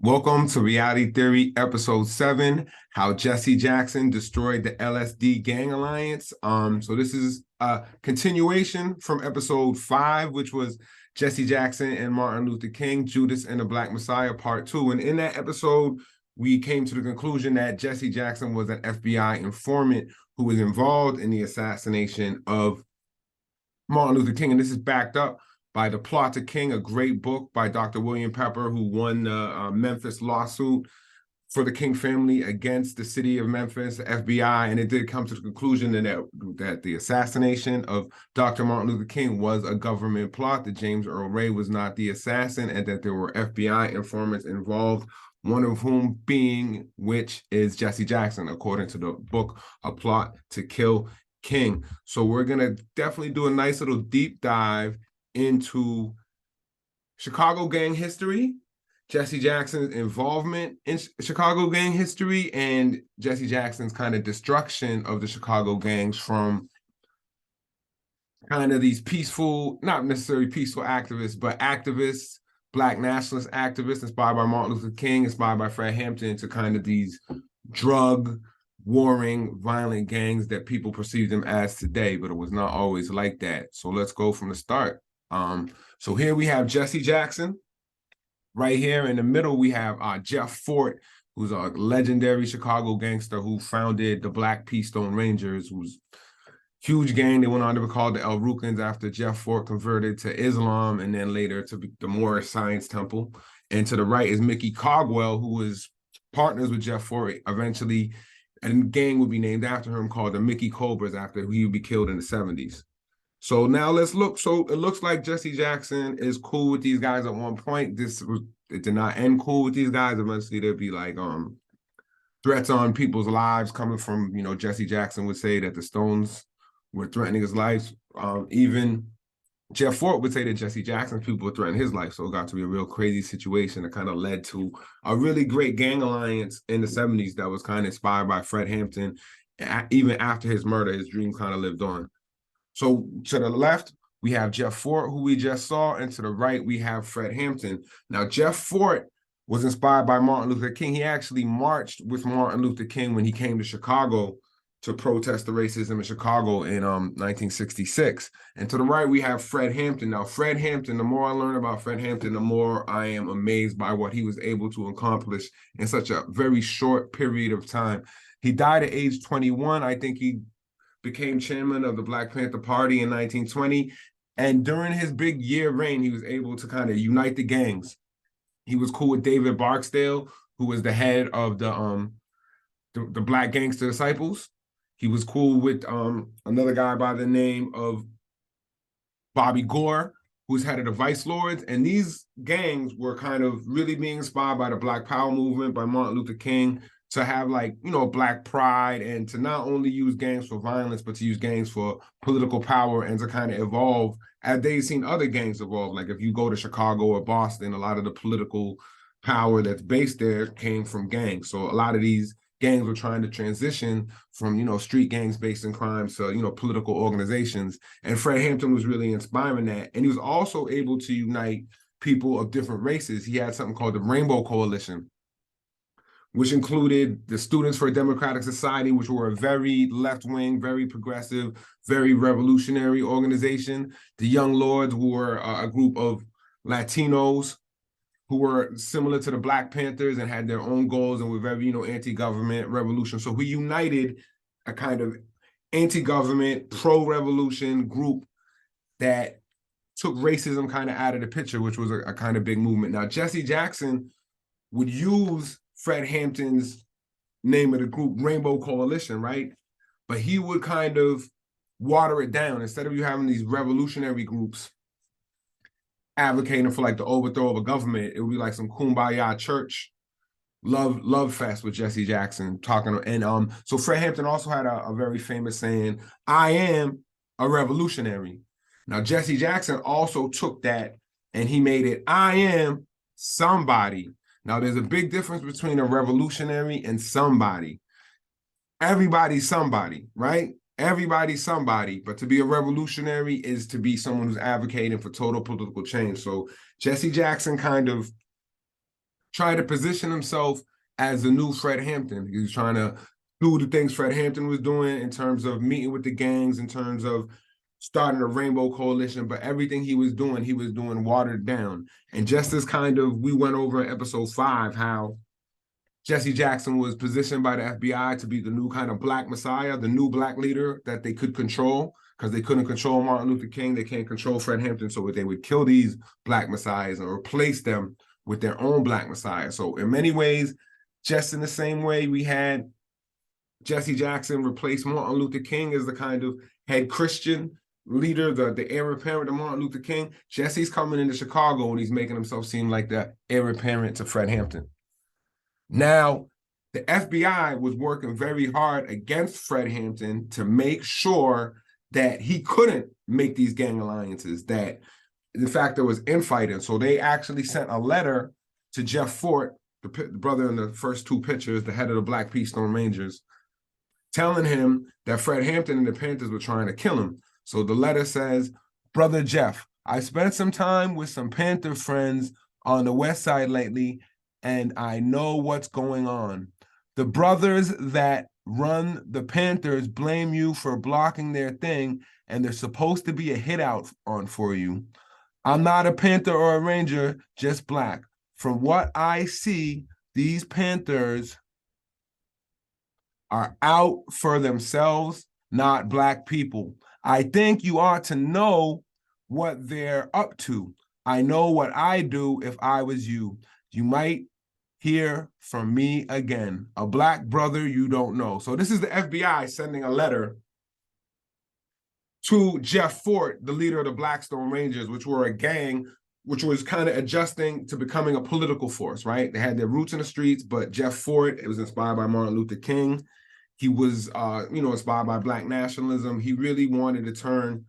Welcome to Reality Theory, Episode 7, How Jesse Jackson Destroyed the LSD Gang Alliance. So this is a continuation from Episode 5, which was Jesse Jackson and Martin Luther King, Judas and the Black Messiah, Part 2. And in that episode, we came to the conclusion that Jesse Jackson was an FBI informant who was involved in the assassination of Martin Luther King. And this is backed up by The Plot to King, a great book by Dr. William Pepper, who won the Memphis lawsuit for the King family against the city of Memphis, the FBI, and it did come to the conclusion that the assassination of Dr. Martin Luther King was a government plot, that James Earl Ray was not the assassin, and that there were FBI informants involved, one of whom being which is Jesse Jackson, according to the book, A Plot to Kill King. So we're going to definitely do a nice little deep dive into Chicago gang history, Jesse Jackson's involvement in Chicago gang history, and Jesse Jackson's kind of destruction of the Chicago gangs from kind of these peaceful, not necessarily peaceful activists, but activists, Black nationalist activists inspired by Martin Luther King, inspired by Fred Hampton, to kind of these drug warring, violent gangs that people perceive them as today, but it was not always like that. So let's go from the start. So here we have Jesse Jackson. Right here in the middle, we have Jeff Fort, who's a legendary Chicago gangster who founded the Black Keystone Rangers, who's huge gang. They went on to be called the El Rukns after Jeff Fort converted to Islam and then later to the Moorish Science Temple. And to the right is Mickey Cogwell, who was partners with Jeff Fort. Eventually, a gang would be named after him called the Mickey Cobras after he would be killed in the 70s. So now let's look. So it looks like Jesse Jackson is cool with these guys at one point. It did not end cool with these guys. Eventually there'd be like threats on people's lives coming from, Jesse Jackson would say that the Stones were threatening his life. Even Jeff Fort would say that Jesse Jackson's people were threatening his life. So it got to be a real crazy situation that kind of led to a really great gang alliance in the 70s that was kind of inspired by Fred Hampton. Even after his murder, his dream kind of lived on. So to the left, we have Jeff Fort, who we just saw, and to the right, we have Fred Hampton. Now, Jeff Fort was inspired by Martin Luther King. He actually marched with Martin Luther King when he came to Chicago to protest the racism in Chicago in 1966. And to the right, we have Fred Hampton. Now, Fred Hampton, the more I learn about Fred Hampton, the more I am amazed by what he was able to accomplish in such a very short period of time. He died at age 21. I think he became chairman of the Black Panther Party in 1920. And during his big year reign, he was able to kind of unite the gangs. He was cool with David Barksdale, who was the head of the Black Gangster Disciples. He was cool with another guy by the name of Bobby Gore, who's head of the Vice Lords. And these gangs were kind of really being inspired by the Black Power movement, by Martin Luther King, to have Black pride and to not only use gangs for violence, but to use gangs for political power and to kind of evolve as they've seen other gangs evolve. Like if you go to Chicago or Boston, a lot of the political power that's based there came from gangs. So a lot of these gangs were trying to transition from, street gangs based in crime to, political organizations. And Fred Hampton was really inspiring that. And he was also able to unite people of different races. He had something called the Rainbow Coalition, which included the Students for a Democratic Society, which were a very left-wing, very progressive, very revolutionary organization. The Young Lords were a group of Latinos who were similar to the Black Panthers and had their own goals and were very, anti-government revolution. So we united a kind of anti-government, pro-revolution group that took racism kind of out of the picture, which was a kind of big movement. Now, Jesse Jackson would use Fred Hampton's name of the group, Rainbow Coalition, right? But he would kind of water it down. Instead of you having these revolutionary groups advocating for the overthrow of a government, it would be like some kumbaya church love fest with Jesse Jackson talking. And so Fred Hampton also had a very famous saying, "I am a revolutionary." Now, Jesse Jackson also took that and he made it, "I am somebody." Now, there's a big difference between a revolutionary and somebody. Everybody's somebody, right? Everybody's somebody. But to be a revolutionary is to be someone who's advocating for total political change. So Jesse Jackson kind of tried to position himself as the new Fred Hampton. He was trying to do the things Fred Hampton was doing in terms of meeting with the gangs, in terms of starting a Rainbow Coalition, but everything he was doing watered down. And just as kind of we went over in episode 5, how Jesse Jackson was positioned by the FBI to be the new kind of black messiah, the new black leader that they could control, because they couldn't control Martin Luther King, they can't control Fred Hampton, so they would kill these black messiahs and replace them with their own black messiah. So in many ways, just in the same way we had Jesse Jackson replace Martin Luther King as the kind of head Christian leader, the heir apparent to Martin Luther King, Jesse's coming into Chicago and he's making himself seem like the heir apparent to Fred Hampton. Now, the FBI was working very hard against Fred Hampton to make sure that he couldn't make these gang alliances, that in fact there was infighting. So they actually sent a letter to Jeff Fort, the brother in the first 2 pictures, the head of the Black Keystone Rangers, telling him that Fred Hampton and the Panthers were trying to kill him. So the letter says, "Brother Jeff, I spent some time with some Panther friends on the West Side lately, and I know what's going on. The brothers that run the Panthers blame you for blocking their thing, and there's supposed to be a hit out on for you. I'm not a Panther or a Ranger, just black. From what I see, these Panthers are out for themselves, not black people. I think you ought to know what they're up to. I know what I'd do if I was you. You might hear from me again. A black brother you don't know." So this is the FBI sending a letter to Jeff Fort, the leader of the Blackstone Rangers, which were a gang, which was kind of adjusting to becoming a political force, right? They had their roots in the streets, but Jeff Fort, it was inspired by Martin Luther King. He was, inspired by Black nationalism. He really wanted to turn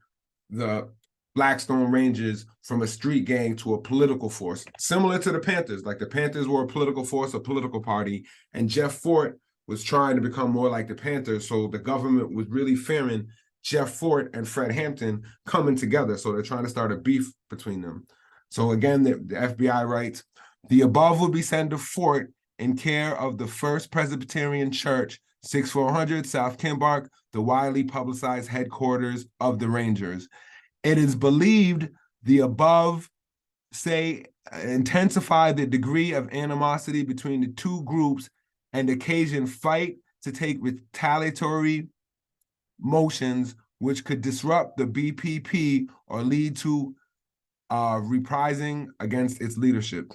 the Blackstone Rangers from a street gang to a political force, similar to the Panthers. Like the Panthers were a political force, a political party, and Jeff Fort was trying to become more like the Panthers. So the government was really fearing Jeff Fort and Fred Hampton coming together. So they're trying to start a beef between them. So again, the FBI writes, "The above will be sent to Fort in care of the First Presbyterian Church, 6400 South Kimbark, the widely publicized headquarters of the Rangers. It is believed the above intensify the degree of animosity between the 2 groups and occasion fight to take retaliatory motions which could disrupt the BPP or lead to reprising against its leadership.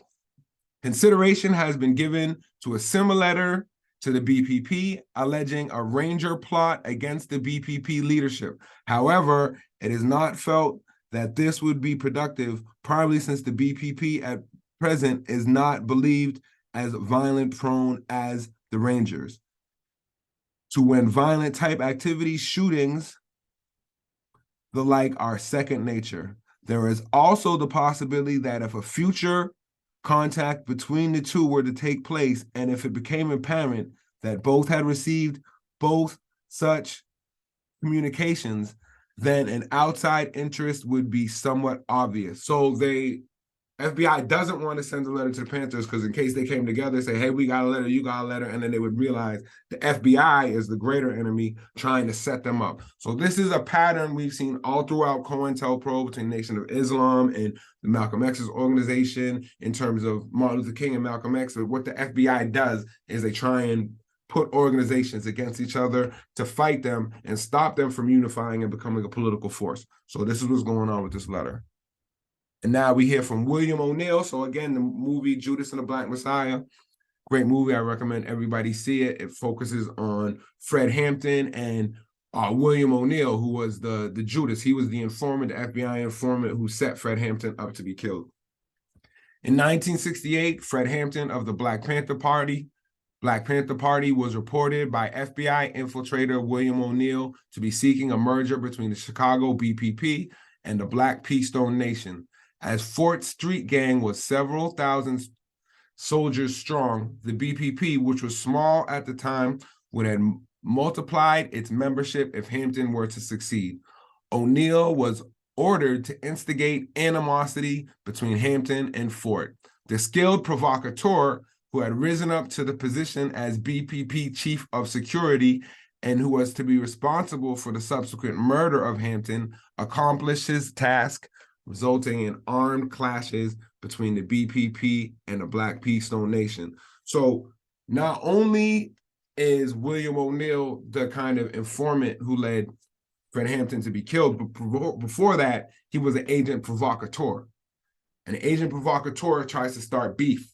Consideration has been given to a similar letter to the BPP alleging a Ranger plot against the BPP leadership. However, it is not felt that this would be productive, probably since the BPP at present is not believed as violent prone as the Rangers. To when violent type activities, shootings, the like are second nature. There is also the possibility that if a future contact between the 2 were to take place, and if it became apparent that both had received both such communications, then an outside interest would be somewhat obvious." So FBI doesn't want to send a letter to the Panthers because in case they came together, say, "Hey, we got a letter, you got a letter," and then they would realize the FBI is the greater enemy trying to set them up. So this is a pattern we've seen all throughout COINTELPRO between Nation of Islam and the Malcolm X's organization in terms of Martin Luther King and Malcolm X. But what the FBI does is they try and put organizations against each other to fight them and stop them from unifying and becoming a political force. So this is what's going on with this letter. And now we hear from William O'Neill. So again, the movie Judas and the Black Messiah, great movie. I recommend everybody see it. It focuses on Fred Hampton and William O'Neill, who was the Judas. He was the informant, the FBI informant who set Fred Hampton up to be killed. In 1968, Fred Hampton of the Black Panther Party was reported by FBI infiltrator William O'Neill to be seeking a merger between the Chicago BPP and the Black Keystone Nation. As Fort Street Gang was several thousand soldiers strong, the BPP, which was small at the time, would have multiplied its membership if Hampton were to succeed. O'Neill was ordered to instigate animosity between Hampton and Fort. The skilled provocateur who had risen up to the position as BPP chief of security and who was to be responsible for the subsequent murder of Hampton, accomplished his task, resulting in armed clashes between the BPP and the Black Keystone Nation. So not only is William O'Neill the kind of informant who led Fred Hampton to be killed, but before that, he was an agent provocateur. An agent provocateur tries to start beef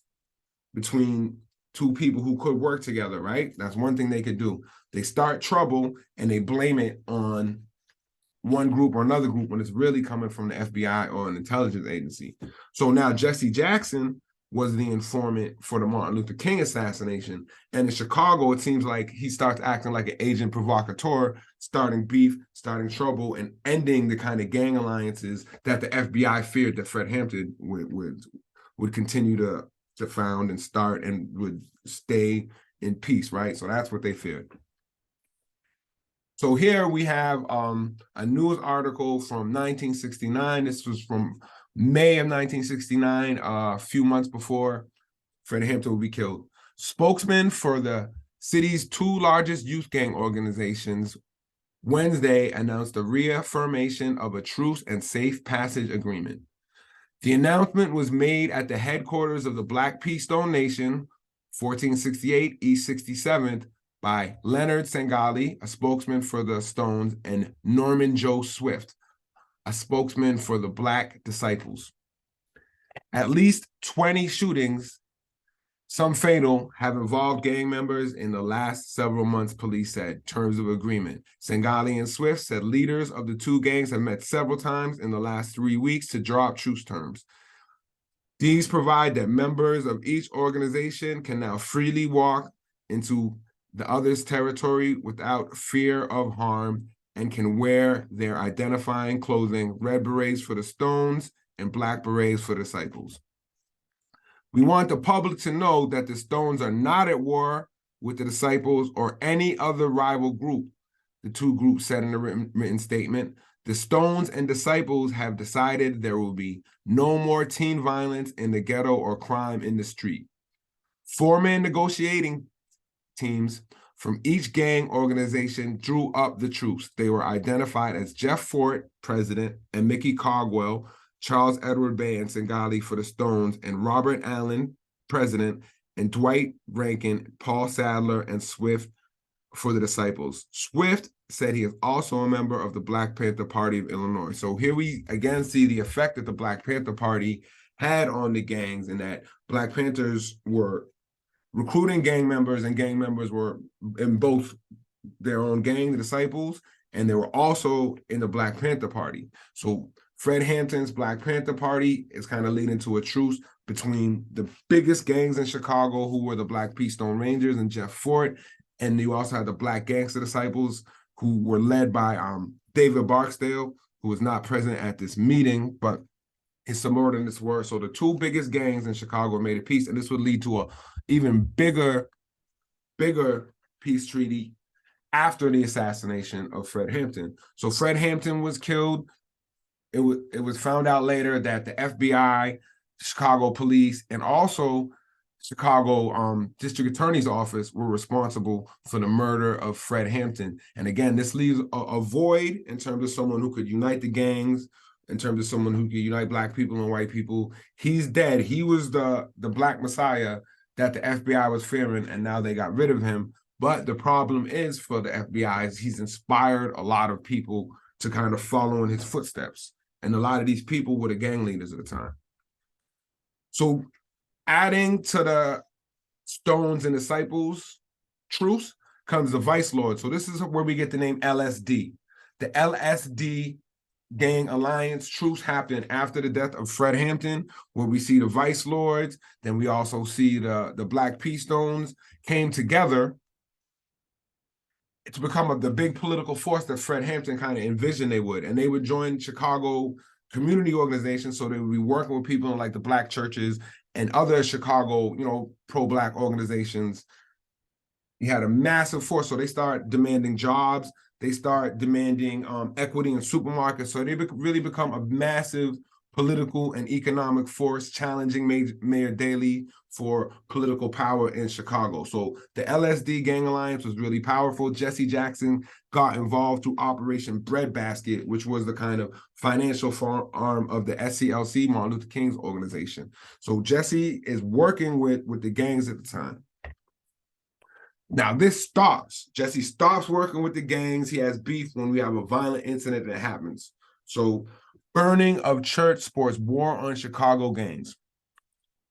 between two people who could work together, right? That's one thing they could do. They start trouble and they blame it on one group or another group when it's really coming from the FBI or an intelligence agency. So now Jesse Jackson was the informant for the Martin Luther King assassination. And in Chicago, it seems like he starts acting like an agent provocateur, starting beef, starting trouble, and ending the kind of gang alliances that the FBI feared that Fred Hampton would continue to found and start and would stay in peace, right? So that's what they feared. So here we have a news article from 1969. This was from May of 1969, a few months before Fred Hampton would be killed. Spokesman for the city's two largest youth gang organizations Wednesday announced the reaffirmation of a truce and safe passage agreement. The announcement was made at the headquarters of the Black Keystone Nation, 1468 East 67th, by Leonard Sangali, a spokesman for the Stones, and Norman Joe Swift, a spokesman for the Black Disciples. At least 20 shootings, some fatal, have involved gang members in the last several months, police said, terms of agreement. Sangali and Swift said leaders of the two gangs have met several times in the last 3 weeks to draw up truce terms. These provide that members of each organization can now freely walk into the other's territory without fear of harm and can wear their identifying clothing, red berets for the Stones and black berets for the Disciples. We want the public to know that the Stones are not at war with the Disciples or any other rival group, the two groups said in a written statement. The Stones and Disciples have decided there will be no more teen violence in the ghetto or crime in the street. 4-man negotiating teams from each gang organization drew up the truce. They were identified as Jeff Fort, president, and Mickey Caldwell, Charles Edward Bay and Sangali for the Stones, and Robert Allen, president, and Dwight Rankin, Paul Sadler, and Swift for the Disciples. Swift said he is also a member of the Black Panther Party of Illinois. So here we again see the effect that the Black Panther Party had on the gangs, and that Black Panthers were recruiting gang members, and gang members were in both their own gang, the Disciples, and they were also in the Black Panther Party. So Fred Hampton's Black Panther Party is kind of leading to a truce between the biggest gangs in Chicago, who were the Black Keystone Rangers and Jeff Fort, and you also had the Black Gangster Disciples, who were led by David Barksdale, who was not present at this meeting, but his subordinates were. So the two biggest gangs in Chicago made a peace, and this would lead to a even bigger peace treaty after the assassination of Fred Hampton. So Fred Hampton was killed. It was found out later that the FBI, Chicago police, and also Chicago District Attorney's Office were responsible for the murder of Fred Hampton. And again, this leaves a void in terms of someone who could unite the gangs, in terms of someone who could unite Black people and white people. He's dead. He was the Black Messiah that the FBI was fearing, and now they got rid of him. But the problem is for the FBI is he's inspired a lot of people to kind of follow in his footsteps. And a lot of these people were the gang leaders at the time. So adding to the Stones and Disciples truce comes the Vice Lord. So this is where we get the name LSD. The LSD gang alliance truce happened after the death of Fred Hampton, where we see the Vice Lords. Then we also see the Black Keystones came together to become the big political force that Fred Hampton kind of envisioned they would. And they would join Chicago community organizations, so they would be working with people in like the Black churches and other Chicago, pro-Black organizations. You had a massive force, so they start demanding jobs. They start demanding equity in supermarkets. So they really become a massive political and economic force, challenging Mayor Daley for political power in Chicago. So the LSD gang alliance was really powerful. Jesse Jackson got involved through Operation Breadbasket, which was the kind of financial arm of the SCLC, Martin Luther King's organization. So Jesse is working with the gangs at the time. Now this stops. Jesse stops working with the gangs. He has beef when we have a violent incident that happens. So burning of church sports war on Chicago gangs.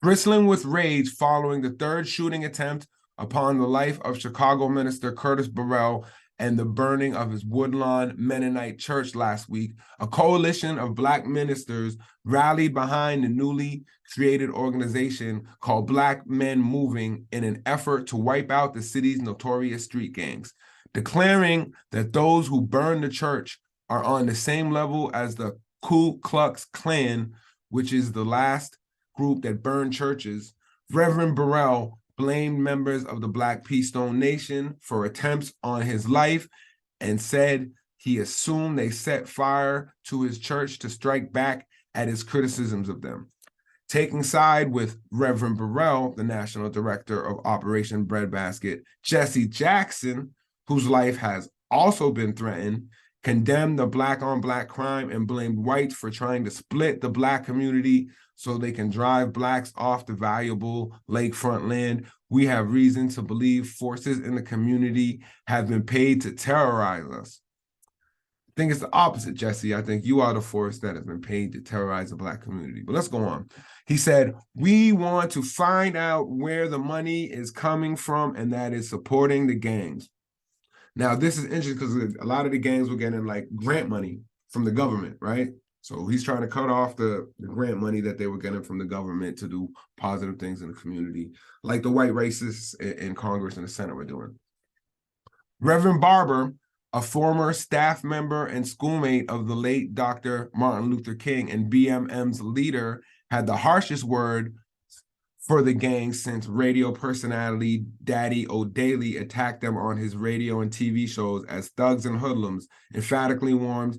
Bristling with rage following the third shooting attempt upon the life of Chicago minister Curtis Burrell and the burning of his Woodlawn Mennonite church last week, a coalition of Black ministers rallied behind the newly created organization called Black Men Moving in an effort to wipe out the city's notorious street gangs, declaring that those who burn the church are on the same level as the Ku Klux Klan, which is the last group that burned churches. Reverend Burrell blamed members of the Black Pea Stone Nation for attempts on his life and said he assumed they set fire to his church to strike back at his criticisms of them. Taking side with Reverend Burrell, the national director of Operation Breadbasket, Jesse Jackson, whose life has also been threatened, condemned the Black-on-Black crime and blamed whites for trying to split the Black community so they can drive Blacks off the valuable lakefront land. We have reason to believe forces in the community have been paid to terrorize us. I think it's the opposite, Jesse. I think you are the force that has been paid to terrorize the Black community. But let's go on. He said, we want to find out where the money is coming from, and that is supporting the gangs. Now, this is interesting because a lot of the gangs were getting like grant money from the government, right? So he's trying to cut off the grant money that they were getting from the government to do positive things in the community, like the white racists in Congress and the Senate were doing. Reverend Barber, a former staff member and schoolmate of the late Dr. Martin Luther King and BMM's leader, had the harshest word for the gang since radio personality Daddy O'Daly attacked them on his radio and TV shows as thugs and hoodlums, emphatically warned,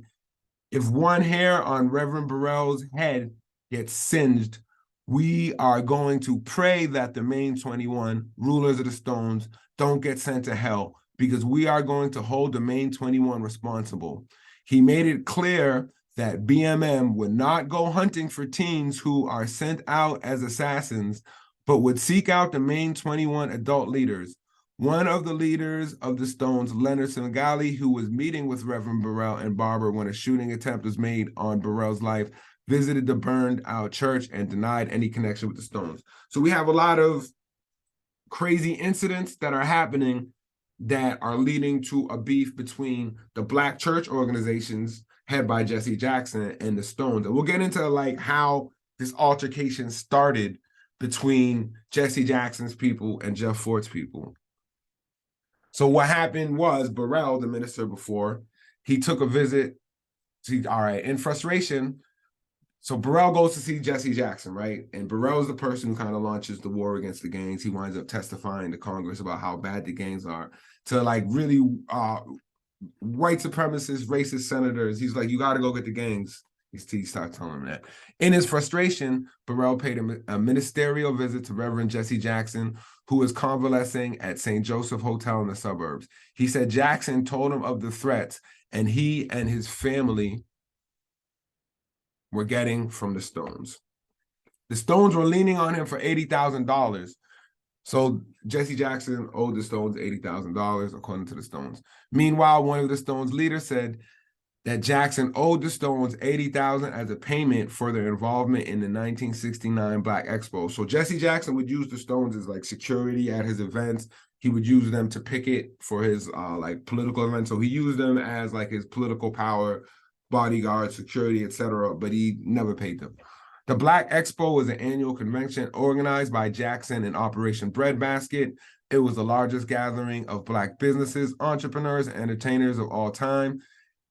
if one hair on Reverend Burrell's head gets singed, we are going to pray that the main 21 rulers of the Stones don't get sent to hell because we are going to hold the main 21 responsible. He made it clear that BMM would not go hunting for teens who are sent out as assassins, but would seek out the main 21 adult leaders. One of the leaders of the Stones, Leonard Singali, who was meeting with Reverend Burrell and Barber when a shooting attempt was made on Burrell's life, visited the burned out church and denied any connection with the Stones. So we have a lot of crazy incidents that are happening that are leading to a beef between the Black church organizations head by Jesse Jackson and the Stones. And we'll get into like how this altercation started between Jesse Jackson's people and Jeff Fort's people. So what happened was Burrell, the minister before, he took a visit to, all right, in frustration. So Burrell goes to see Jesse Jackson, right? And Burrell is the person who kind of launches the war against the gangs. He winds up testifying to Congress about how bad the gangs are to like really white supremacist, racist senators. He's like, you got to go get the gangs. He started telling him that. In his frustration, Burrell paid a ministerial visit to Reverend Jesse Jackson, who was convalescing at St. Joseph Hotel in the suburbs. He said Jackson told him of the threats and he and his family were getting from the Stones. The Stones were leaning on him for $80,000. So Jesse Jackson owed the Stones $80,000, according to the Stones. Meanwhile, one of the Stones leaders said that Jackson owed the Stones $80,000 as a payment for their involvement in the 1969 Black Expo. So Jesse Jackson would use the Stones as like security at his events. He would use them to picket for his like political events. So he used them as like his political power, bodyguard, security, etc. But he never paid them. The Black Expo was an annual convention organized by Jackson and Operation Breadbasket. It was the largest gathering of Black businesses, entrepreneurs, and entertainers of all time.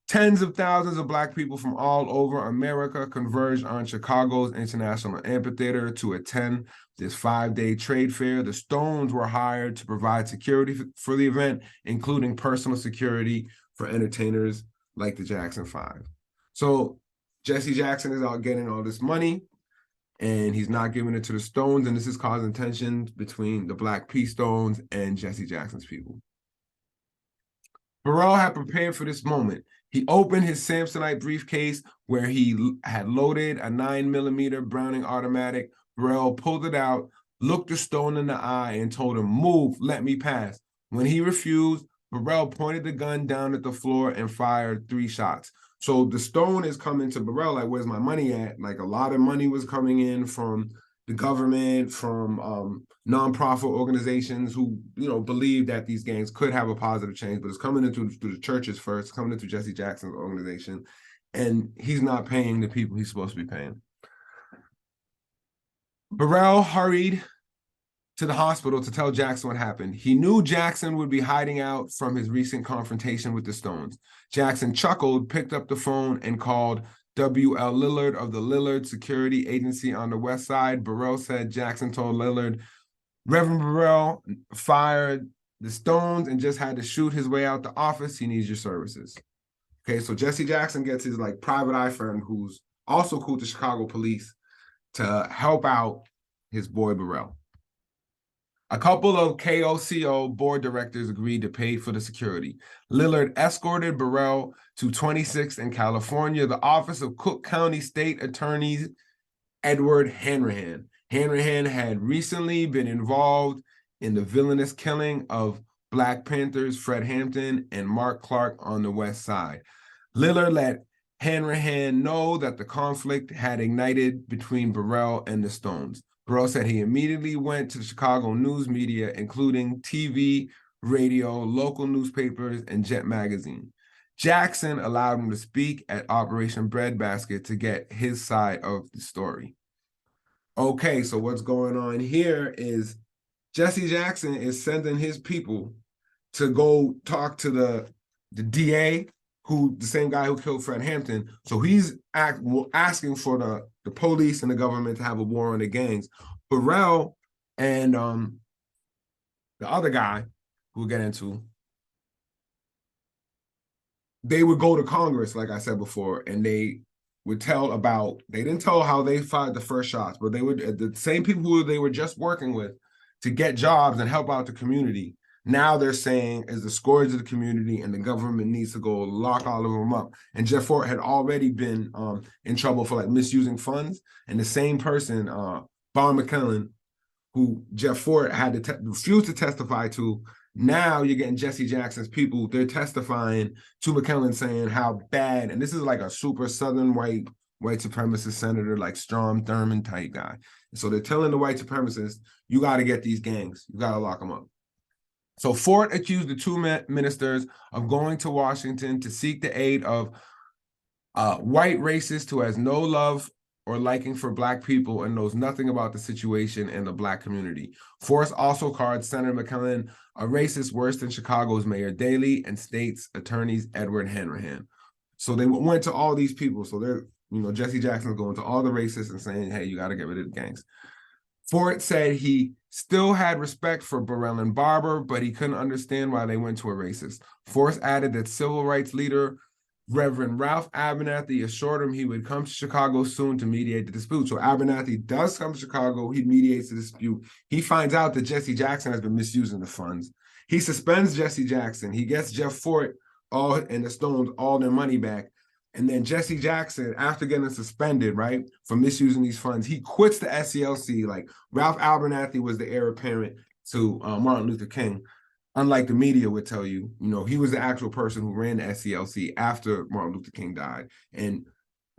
Tens of thousands of Black people from all over America converged on Chicago's International Amphitheater to attend this 5-day trade fair. The Stones were hired to provide security for the event, including personal security for entertainers like the Jackson 5. So Jesse Jackson is out getting all this money, and he's not giving it to the Stones, and this is causing tensions between the Black P Stones and Jesse Jackson's people. Burrell had prepared for this moment. He opened his Samsonite briefcase where he had loaded a 9mm Browning automatic. Burrell pulled it out, looked the Stone in the eye, and told him, "Move, let me pass." When he refused, Burrell pointed the gun down at the floor and fired 3 shots. So the Stone is coming to Burrell like, "Where's my money at?" Like, a lot of money was coming in from the government, from nonprofit organizations who, believe that these gangs could have a positive change, but it's coming in through the churches first, coming into Jesse Jackson's organization, and he's not paying the people he's supposed to be paying. Burrell hurried to the hospital to tell Jackson what happened. He knew Jackson would be hiding out from his recent confrontation with the Stones. Jackson chuckled, picked up the phone, and called W.L. Lillard of the Lillard Security Agency on the West Side. Burrell said Jackson told Lillard, "Reverend Burrell fired the Stones and just had to shoot his way out the office. He needs your services." Okay, so Jesse Jackson gets his private eye friend, who's also cool to Chicago police, to help out his boy Burrell. A couple of KOCO board directors agreed to pay for the security. Lillard escorted Burrell to 26th in California, the office of Cook County State Attorney Edward Hanrahan. Hanrahan had recently been involved in the villainous killing of Black Panthers Fred Hampton and Mark Clark on the West Side. Lillard let Hanrahan know that the conflict had ignited between Burrell and the Stones. Burrell said he immediately went to the Chicago news media, including TV, radio, local newspapers, and Jet magazine. Jackson allowed him to speak at Operation Breadbasket to get his side of the story. Okay, so what's going on here is Jesse Jackson is sending his people to go talk to the DA, who the same guy who killed Fred Hampton. So he's asking for the police and the government to have a war on the gangs. Burrell and the other guy, who we'll get into, they would go to Congress, like I said before, and they would tell about, they didn't tell how they fired the first shots, but they would, the same people who they were just working with to get jobs and help out the community, now they're saying is the scourge of the community, and the government needs to go lock all of them up. And Jeff Fort had already been in trouble for misusing funds, and the same person, Bob McClellan, who Jeff Fort had to refuse to testify to. Now you're getting Jesse Jackson's people, they're testifying to McClellan saying how bad, and this is like a super Southern white supremacist senator, like Strom Thurmond type guy. So they're telling the white supremacists, you got to get these gangs, you got to lock them up. So Fort accused the 2 ministers of going to Washington to seek the aid of a white racist who has no love or liking for Black people and knows nothing about the situation in the Black community. Forrest also called Senator McClellan a racist worse than Chicago's Mayor Daley and state's attorneys Edward Hanrahan. So they went to all these people. So they're, Jesse Jackson's going to all the racists and saying, hey, you got to get rid of the gangs. Fort said he still had respect for Burrell and Barber, but he couldn't understand why they went to a racist. Forrest added that civil rights leader Reverend Ralph Abernathy assured him he would come to Chicago soon to mediate the dispute. So Abernathy does come to Chicago. He mediates the dispute. He finds out that Jesse Jackson has been misusing the funds. He suspends Jesse Jackson. He gets Jeff Fort and the Stones all their money back. And then Jesse Jackson, after getting suspended, right, for misusing these funds, he quits the SCLC. Like, Ralph Abernathy was the heir apparent to Martin Luther King. Unlike the media would tell you, he was the actual person who ran the SCLC after Martin Luther King died. And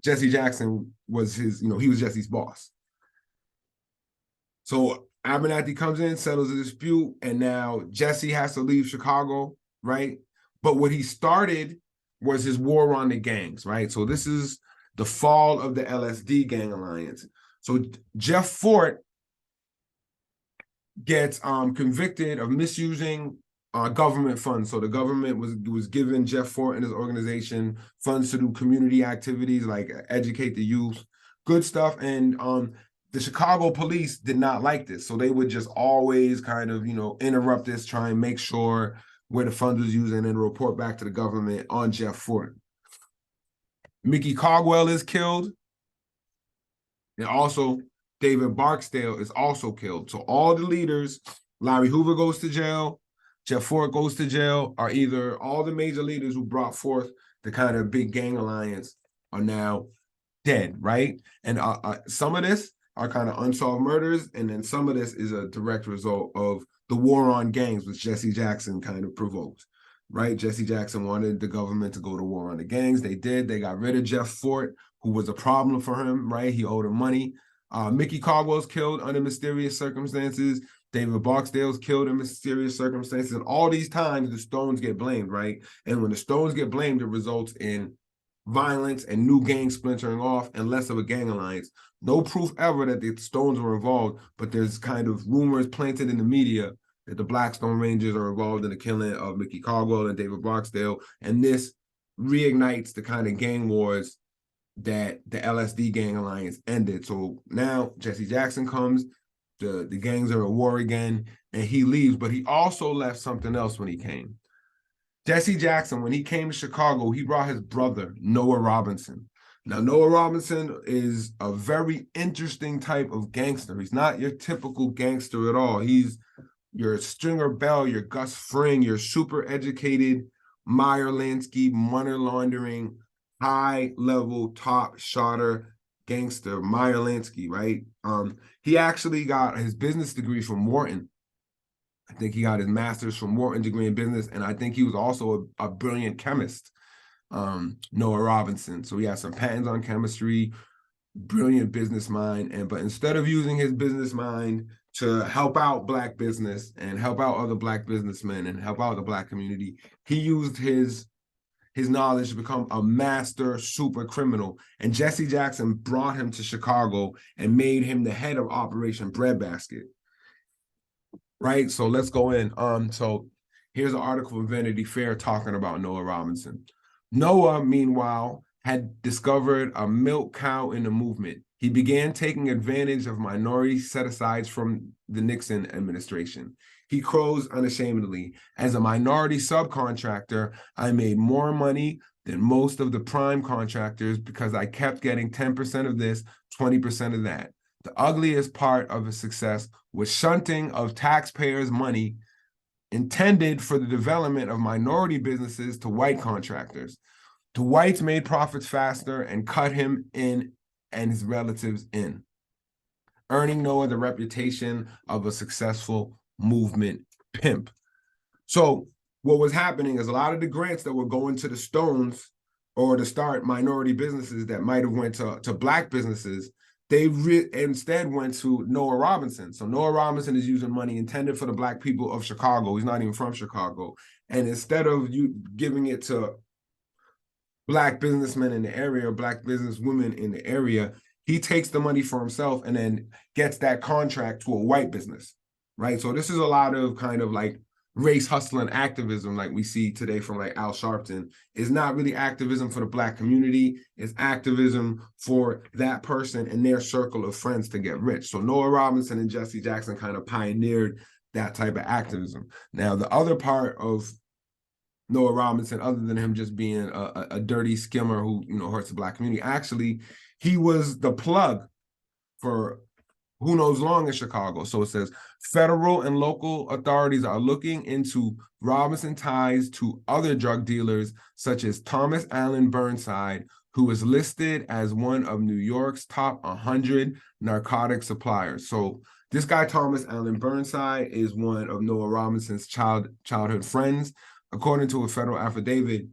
Jesse Jackson was he was Jesse's boss. So Abernathy comes in, settles the dispute, and now Jesse has to leave Chicago, right? But what he started was his war on the gangs, right? So this is the fall of the LSD gang alliance. So Jeff Fort gets convicted of misusing government funds. So the government was giving Jeff Fort and his organization funds to do community activities like educate the youth, good stuff. And the Chicago police did not like this. So they would just always kind of, interrupt this, try and make sure where the funds was used and then report back to the government on Jeff Fort. Mickey Caldwell is killed. And also, David Barksdale is also killed. So all the leaders, Larry Hoover goes to jail, Jeff Fort goes to jail, are either all the major leaders who brought forth the kind of big gang alliance are now dead, right? And some of this are kind of unsolved murders, and then some of this is a direct result of the war on gangs, which Jesse Jackson kind of provoked, right? Jesse Jackson wanted the government to go to war on the gangs. They did. They got rid of Jeff Fort, who was a problem for him, right? He owed him money. Mickey Caldwell's killed under mysterious circumstances. David Barksdale's killed in mysterious circumstances. And all these times, the Stones get blamed, right? And when the Stones get blamed, it results in violence and new gangs splintering off and less of a gang alliance. No proof ever that the Stones were involved, but there's kind of rumors planted in the media that the Blackstone Rangers are involved in the killing of Mickey Caldwell and David Barksdale. And this reignites the kind of gang wars that the LSD gang alliance ended. So now Jesse Jackson comes, the gangs are at war again, and he leaves, but he also left something else when he came. Jesse Jackson, when he came to Chicago, he brought his brother, Noah Robinson. Now, Noah Robinson is a very interesting type of gangster. He's not your typical gangster at all. He's your Stringer Bell, your Gus Fring, your super educated Meyer Lansky, money laundering, high-level, top-shotter gangster, Meyer Lansky, right? He actually got his business degree from Wharton. I think he got his master's from Wharton degree in business, and I think he was also a brilliant chemist, Noah Robinson. So he has some patents on chemistry, brilliant business mind, but instead of using his business mind to help out Black business and help out other Black businessmen and help out the Black community, he used his knowledge to become a master super criminal. And Jesse Jackson brought him to Chicago and made him the head of Operation Breadbasket. Right, so let's go in. So here's an article from Vanity Fair talking about Noah Robinson. Noah, meanwhile, had discovered a milk cow in the movement. He began taking advantage of minority set-asides from the Nixon administration. He crows unashamedly. As a minority subcontractor, I made more money than most of the prime contractors because I kept getting 10% of this, 20% of that. The ugliest part of his success was shunting of taxpayers' money intended for the development of minority businesses to white contractors. The whites made profits faster and cut him in and his relatives in, earning Noah the reputation of a successful movement pimp. So what was happening is a lot of the grants that were going to the Stones or to start minority businesses that might have went to Black businesses, they instead went to Noah Robinson. So Noah Robinson is using money intended for the Black people of Chicago. He's not even from Chicago. And instead of you giving it to Black businessmen in the area, Black businesswomen in the area, he takes the money for himself and then gets that contract to a white business, right? So this is a lot of kind of like race hustling activism like we see today from like Al Sharpton. Is not really activism for the Black community. It's activism for that person and their circle of friends to get rich. So Noah Robinson and Jesse Jackson kind of pioneered that type of activism. Now, the other part of Noah Robinson, other than him just being a dirty skimmer who, you know, hurts the Black community, actually, he was the plug for who knows long in Chicago. So it says, federal and local authorities are looking into Robinson ties to other drug dealers, such as Thomas Allen Burnside, who is listed as one of New York's top 100 narcotic suppliers. So this guy, Thomas Allen Burnside, is one of Noah Robinson's childhood friends. According to a federal affidavit,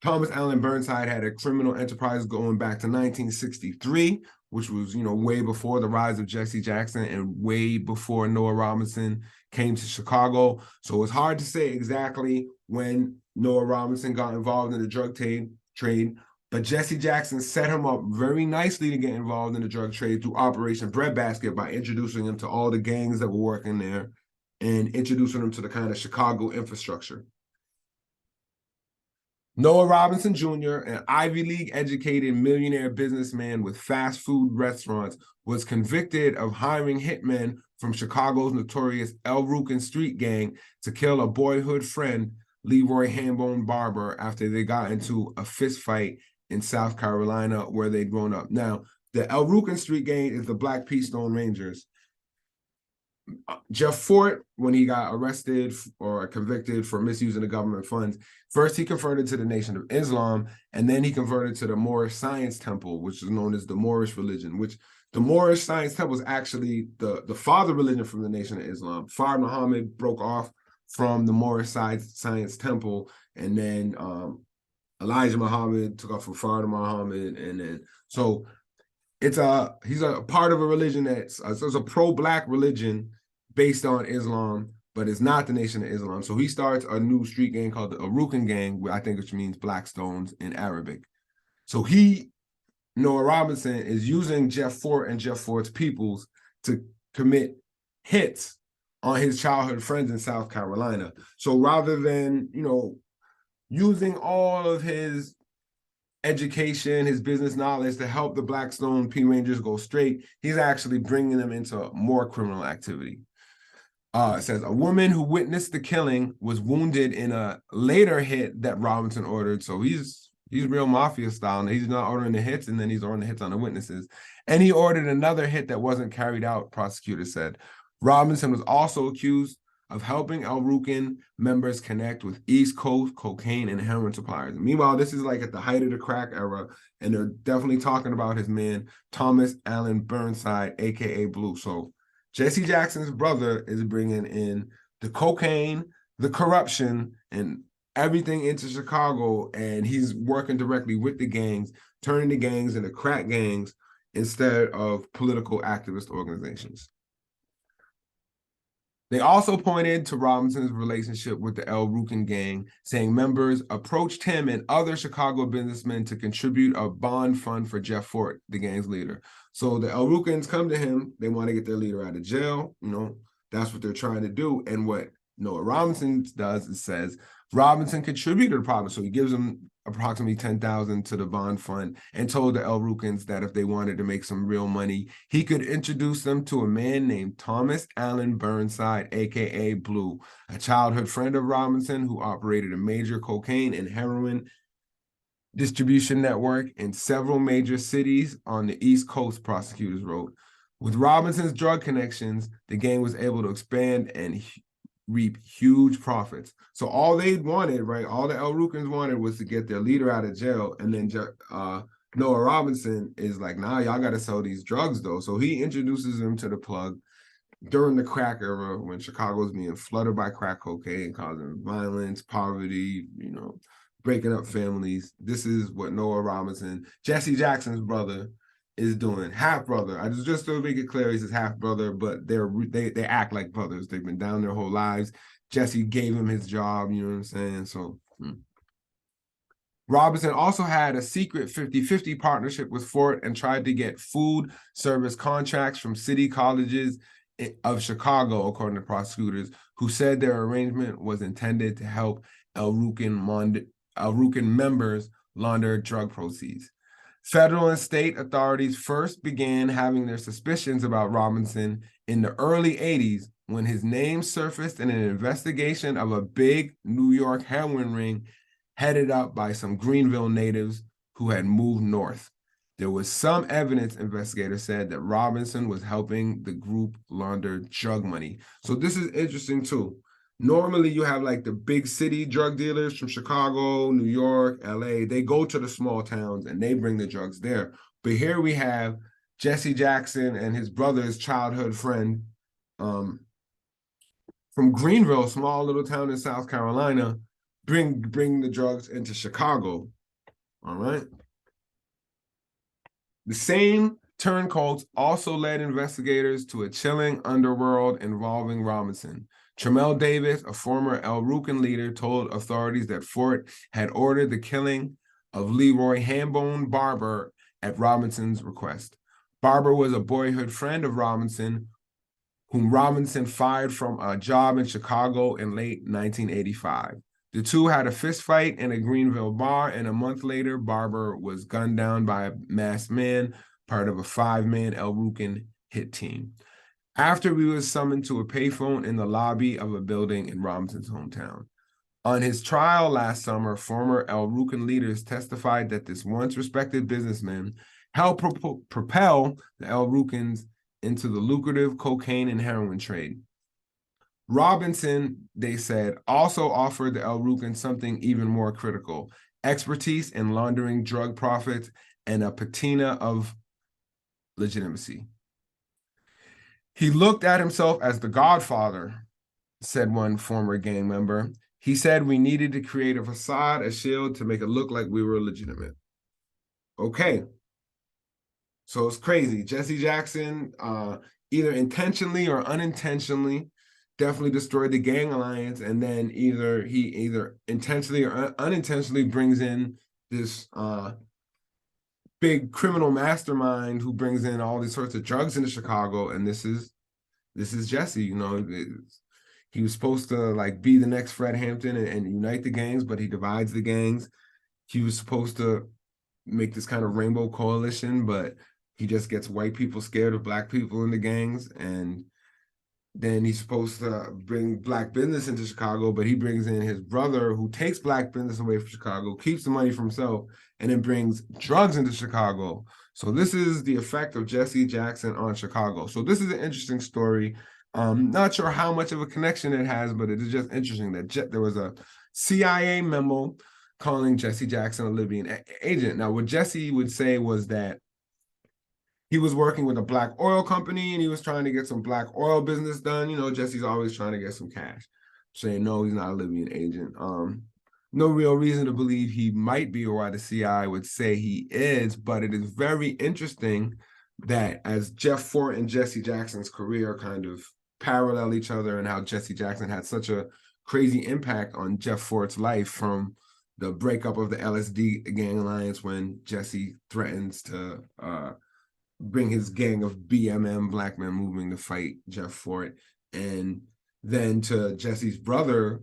Thomas Allen Burnside had a criminal enterprise going back to 1963, which was, you know, way before the rise of Jesse Jackson and way before Noah Robinson came to Chicago. So it's hard to say exactly when Noah Robinson got involved in the drug trade, but Jesse Jackson set him up very nicely to get involved in the drug trade through Operation Breadbasket by introducing him to all the gangs that were working there and introducing him to the kind of Chicago infrastructure. Noah Robinson Jr., an Ivy League educated millionaire businessman with fast food restaurants, was convicted of hiring hitmen from Chicago's notorious Rukn street gang to kill a boyhood friend, Leroy Hambone Barber, after they got into a fistfight in South Carolina where they'd grown up. Now, the Rukn Street Gang is the Black Keystone Rangers. Jeff Fort, when he got arrested or convicted for misusing the government funds, first he converted to the Nation of Islam, and then he converted to the Moorish Science Temple, which is known as the Moorish religion, which the Moorish Science Temple is actually the father religion from the Nation of Islam. Father Muhammad broke off from the Moorish Science Temple, and then Elijah Muhammad took off from Father Muhammad, and then so he's a part of a religion that's it's a pro-Black religion based on Islam, but it's not the Nation of Islam. So he starts a new street gang called the Rukn Gang, I think which means Black Stones in Arabic. So Noah Robinson, is using Jeff Fort and Jeff Fort's peoples to commit hits on his childhood friends in South Carolina. So rather than, using all of his education, his business knowledge to help the Blackstone P Rangers go straight, he's actually bringing them into more criminal activity. It says, a woman who witnessed the killing was wounded in a later hit that Robinson ordered. So he's real mafia style. He's not ordering the hits, and then he's ordering the hits on the witnesses. And he ordered another hit that wasn't carried out, prosecutors said. Robinson was also accused of helping Rukn members connect with East Coast cocaine and heroin suppliers. Meanwhile, this is like at the height of the crack era, and they're definitely talking about his man, Thomas Allen Burnside, aka Blue. So Jesse Jackson's brother is bringing in the cocaine, the corruption, and everything into Chicago, and he's working directly with the gangs, turning the gangs into crack gangs instead of political activist organizations. They also pointed to Robinson's relationship with the Rukn gang, saying members approached him and other Chicago businessmen to contribute a bond fund for Jeff Fort, the gang's leader. So the Rukns come to him. They want to get their leader out of jail. That's what they're trying to do. And what Noah Robinson does is says Robinson contributed to the problem. So he gives them approximately $10,000 to the bond fund and told the Rukns that if they wanted to make some real money, he could introduce them to a man named Thomas Allen Burnside, aka Blue, a childhood friend of Robinson who operated a major cocaine and heroin distribution network in several major cities on the East Coast, prosecutors wrote. With Robinson's drug connections, the gang was able to expand and reap huge profits. So all they wanted, right, all the Rukns wanted was to get their leader out of jail. And then Noah Robinson is like, nah, y'all got to sell these drugs, though. So he introduces them to the plug during the crack era when Chicago's being flooded by crack cocaine, causing violence, poverty, breaking up families. This is what Noah Robinson, Jesse Jackson's brother, is doing. Half brother. I just to make it clear, he's his half brother, but they act like brothers. They've been down their whole lives. Jesse gave him his job, you know what I'm saying? So Robinson also had a secret 50-50 partnership with Fort and tried to get food service contracts from city colleges of Chicago, according to prosecutors, who said their arrangement was intended to help Rukn members launder drug proceeds. Federal and state authorities first began having their suspicions about Robinson in the early 80s when his name surfaced in an investigation of a big New York heroin ring headed up by some Greenville natives who had moved north. There was some evidence, investigators said, that Robinson was helping the group launder drug money. So this is interesting too. Normally you have like the big city drug dealers from Chicago, New York, LA. They go to the small towns and they bring the drugs there. But here we have Jesse Jackson and his brother's childhood friend from Greenville, small little town in South Carolina, bring the drugs into Chicago. All right. The same turncoats also led investigators to a chilling underworld involving Robinson. Tremel Davis, a former Rukn leader, told authorities that Fort had ordered the killing of Leroy Hambone Barber at Robinson's request. Barber was a boyhood friend of Robinson, whom Robinson fired from a job in Chicago in late 1985. The two had a fistfight in a Greenville bar, and a month later, Barber was gunned down by a masked man, part of a 5-man Rukn hit team, after he was summoned to a payphone in the lobby of a building in Robinson's hometown. On his trial last summer, former El Rukn leaders testified that this once respected businessman helped propel the El Rukns into the lucrative cocaine and heroin trade. Robinson, they said, also offered the El Rukn something even more critical: expertise in laundering drug profits and a patina of legitimacy. He looked at himself as the godfather, said one former gang member. He said we needed to create a facade, a shield to make it look like we were legitimate. Okay. So it's crazy. Jesse Jackson, either intentionally or unintentionally, definitely destroyed the gang alliance, and then he intentionally or unintentionally brings in this big criminal mastermind who brings in all these sorts of drugs into Chicago. And this is Jesse. You know, he was supposed to like be the next Fred Hampton and unite the gangs, but he divides the gangs. He was supposed to make this kind of rainbow coalition, but he just gets white people scared of black people in the gangs. And then he's supposed to bring black business into Chicago, but he brings in his brother who takes black business away from Chicago, keeps the money for himself, and then brings drugs into Chicago. So this is the effect of Jesse Jackson on Chicago. So this is an interesting story. Not sure how much of a connection it has, but it is just interesting that there was a CIA memo calling Jesse Jackson a Libyan agent. Now, what Jesse would say was that he was working with a black oil company and he was trying to get some black oil business done. You know, Jesse's always trying to get some cash, saying, no, he's not a Libyan agent. No real reason to believe he might be, or why the CIA would say he is, but it is very interesting that as Jeff Fort and Jesse Jackson's career kind of parallel each other, and how Jesse Jackson had such a crazy impact on Jeff Fort's life, from the breakup of the LSD gang alliance when Jesse threatens to bring his gang of BMM, Black Men Movement, to fight Jeff Fort, and then to Jesse's brother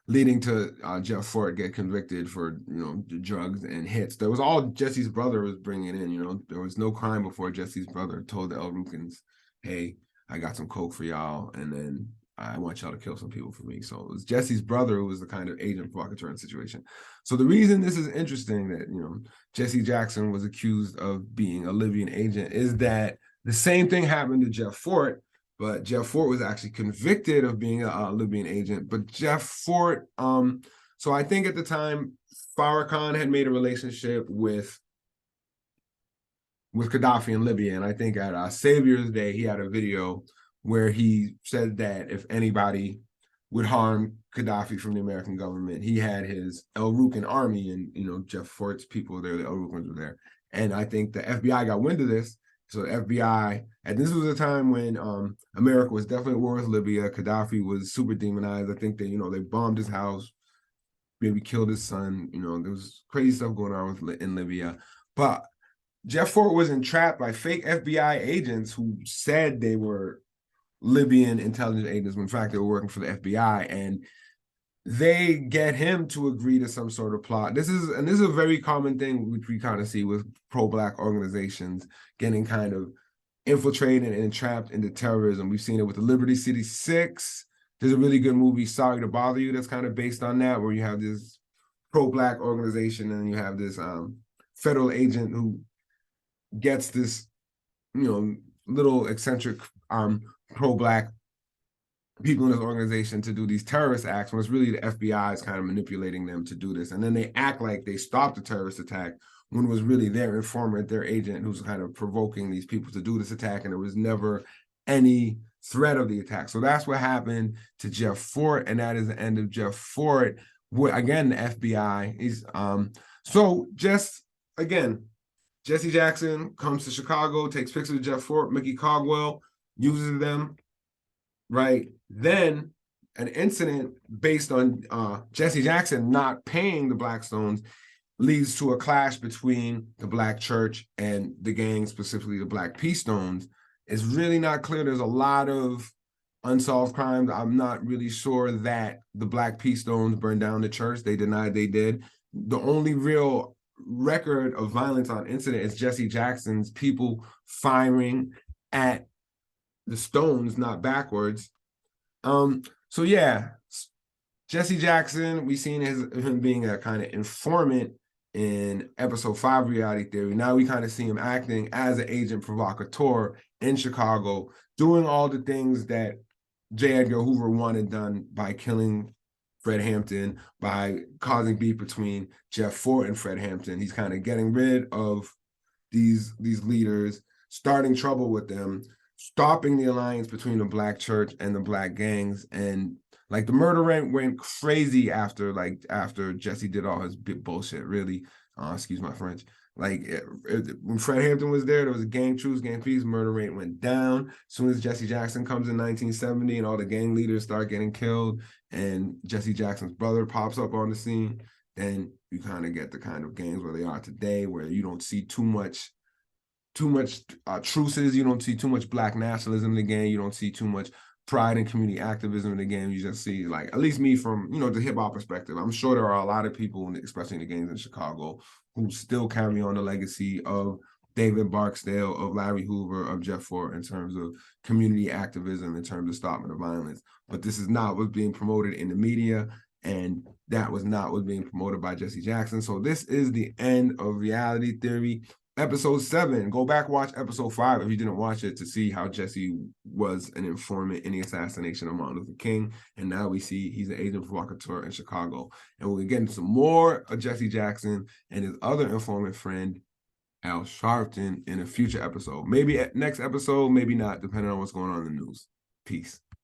leading to Jeff Fort get convicted for, you know, drugs and hits. There was all Jesse's brother was bringing in. You know, there was no crime before Jesse's brother told the El Rukns, hey, I got some coke for y'all, and then I want y'all to kill some people for me. So it was Jesse's brother who was the kind of agent provocateur in the situation. So the reason this is interesting that, you know, Jesse Jackson was accused of being a Libyan agent is that the same thing happened to Jeff Fort, but Jeff Fort was actually convicted of being a Libyan agent. But Jeff Fort, so I think at the time, Farrakhan had made a relationship with Gaddafi in Libya. And I think at Savior's Day, he had a video where he said that if anybody would harm Gaddafi from the American government, he had his El Rukn army, and, you know, Jeff Fort's people there, the El Rukns were there. And I think the FBI got wind of this. So the FBI, and this was a time when America was definitely at war with Libya. Gaddafi was super demonized. I think they, you know, they bombed his house, maybe killed his son. You know, there was crazy stuff going on in Libya. But Jeff Fort was entrapped by fake FBI agents who said they were Libyan intelligence agents when in fact they were working for the FBI, and they get him to agree to some sort of plot. This is a very common thing which we kind of see with pro-Black organizations getting kind of infiltrated and entrapped into terrorism. We've seen it with the Liberty City Six. There's a really good movie, Sorry to Bother You, that's kind of based on that, where you have this pro-Black organization and you have this federal agent who gets this, you know, little eccentric pro-Black people in this organization to do these terrorist acts, when it's really the FBI is kind of manipulating them to do this. And then they act like they stopped the terrorist attack when it was really their informant, their agent, who's kind of provoking these people to do this attack, and there was never any threat of the attack. So that's what happened to Jeff Fort, and that is the end of Jeff Fort. Again, the FBI is so just again, Jesse Jackson comes to Chicago, takes pictures of Jeff Fort, Mickey Caldwell, uses them, right? Then an incident based on Jesse Jackson not paying the Blackstones leads to a clash between the Black church and the gang, specifically the Black Peace Stones. It's really not clear. There's a lot of unsolved crimes. I'm not really sure that the Black Peace Stones burned down the church. They denied they did. The only real record of violence on incident is Jesse Jackson's people firing at the Stones, not backwards. So yeah, Jesse Jackson, we seen him being a kind of informant in episode 5 Reality Theory. Now we kind of see him acting as an agent provocateur in Chicago, doing all the things that J. Edgar Hoover wanted done by killing Fred Hampton, by causing beef between Jeff Fort and Fred Hampton. He's kind of getting rid of these leaders, starting trouble with them, stopping the alliance between the Black church and the Black gangs. And like the murder rate went crazy after Jesse did all his big bullshit, really. Excuse my French. Like when Fred Hampton was there was a gang truce, gang peace, murder rate went down. As soon as Jesse Jackson comes in 1970 and all the gang leaders start getting killed and Jesse Jackson's brother pops up on the scene, then you kind of get the kind of gangs where they are today, where you don't see too much truces, you don't see too much Black nationalism in the game, you don't see too much pride and community activism in the game. You just see, like, at least me from, the hip-hop perspective, I'm sure there are a lot of people, especially in the gangs in Chicago, who still carry on the legacy of David Barksdale, of Larry Hoover, of Jeff Fort in terms of community activism, in terms of stopping the violence. But this is not what's being promoted in the media, and that was not what's being promoted by Jesse Jackson. So this is the end of Reality Theory. Episode 7, go back, watch episode 5 if you didn't watch it, to see how Jesse was an informant in the assassination of Martin Luther King. And now we see he's an agent provocateur in Chicago. And we'll get into some more of Jesse Jackson and his other informant friend, Al Sharpton, in a future episode. Maybe next episode, maybe not, depending on what's going on in the news. Peace.